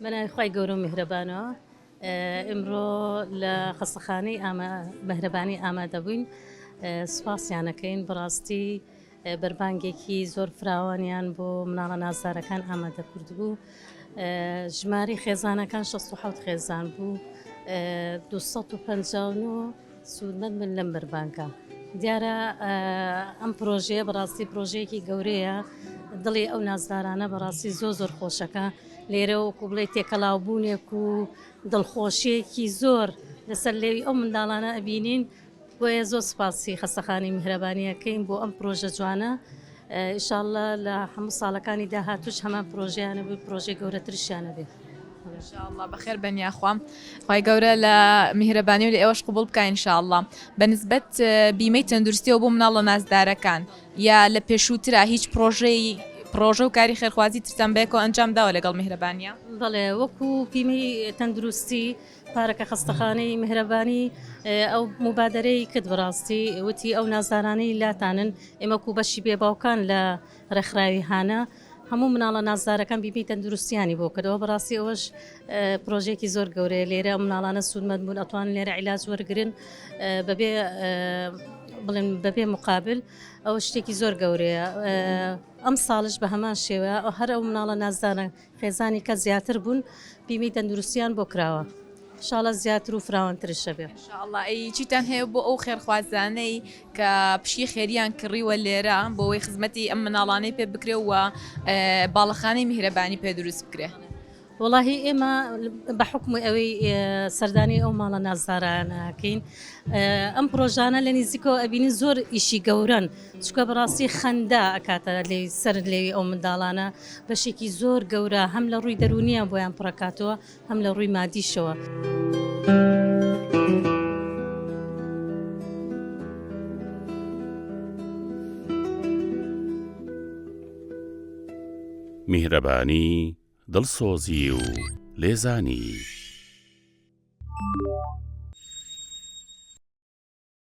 بەناوی خوای گەورە و میهرەبانەوە ئەمڕۆ لە خەستەخانەی مەهرەبانی ئامادە بووین سوپاسیانەکەین بەڕاستی بەربانگێکی زۆر فراوانیان بۆ مناڵە نازدارەکان ئامادە کردبوو ژماری خێزانەکان 67 خێزان بوو 259 سوودمەند من لەم بەربانکە دیارە ئەم پرۆژەیە بەڕاستی پرۆژەیەکی گەورەیە دڵی ئەو نازدارانە بەڕاستی زۆر خۆشەکە لێرە وەکو بڵێ تێکەڵاوبوونێک و دڵخۆشیەکی زۆر لەسەر لێوی ئەو منداڵانە ئەبینین بۆیە زۆر سپاسی خەستەخانەی میهرەبانیەکەین بۆ ئەم پرۆژە جوانە ئینشاءالله لە هەموو ساڵەکانی داهاتوش هەمان پرۆژیانە بێ پرۆژەی گەورەتریشیانە بێ انشاءالله بخير بني اخوة خواهي قورة لمهرباني ولي اوش قبول بك ان شاء الله بنسبة بيمي تندرستي وبو من الله ناس داركان يا لبيشوترا هيج بروجو كاري خير خوازي ترسم بيكو انجام دا ولا قال مهربانية بەڵێ وەکو پیمی تەندروستی پارەکە خەستەخانەی میهرەبانی ئەو مبادرەی کرد بەڕاستی وتی ئەو نازدارانەی لاتانن ئێمەکو بەشی بێباوکان لە ڕێکخراوی هانە هەموو مناڵە نازدارەکان بیبی تەندروستیانی بۆ کردەوە بەڕاستی ئەوەش پرۆژێکی زۆر گەورەیە لێرە مناڵانە سوودمەند بوون ئەتوانن لێرە عیلاج وەرگرن بەبێ بڵێن بەبێ مقابل ئەو شتێکی زۆر گەورەیە ئەم ساڵش بە هەمان شێوە هەر ئەو مناڵە نازدارە خێزانی کە زیاتر بوون بیمی تەندروستیان بۆ کراوە انشاءالله زیاتر و فراوانترشە بێ انشاءالله اي چیتان هەیە بۆ ئەو خێر خوازانەی کە پشی خێریان کڕیوە لێرە بۆ ئەوەی خزمەتی ئەم مناڵانەی پێ بکرێ و باڵەخانەی میهرەبانی پێ دروست بکرێ واللهی ئێمە بە حکم ئەوەی سەردانی ئەو ماڵە نازدارانەکەین ئەم پرۆژانە لە نزیکەوە ئەبینی زۆر ئیشی گەورن چکە بەڕاستی خەندا ئەکاتە لێ سەر لێوی ئەو منداڵانە بەشێکی زۆر گەورە هەم لە ڕووی دەرونیان بۆیان پڕکاتەوە هەم لە ڕووی مادیشەوە. میهرەبانی دڵسۆزی و لێزانی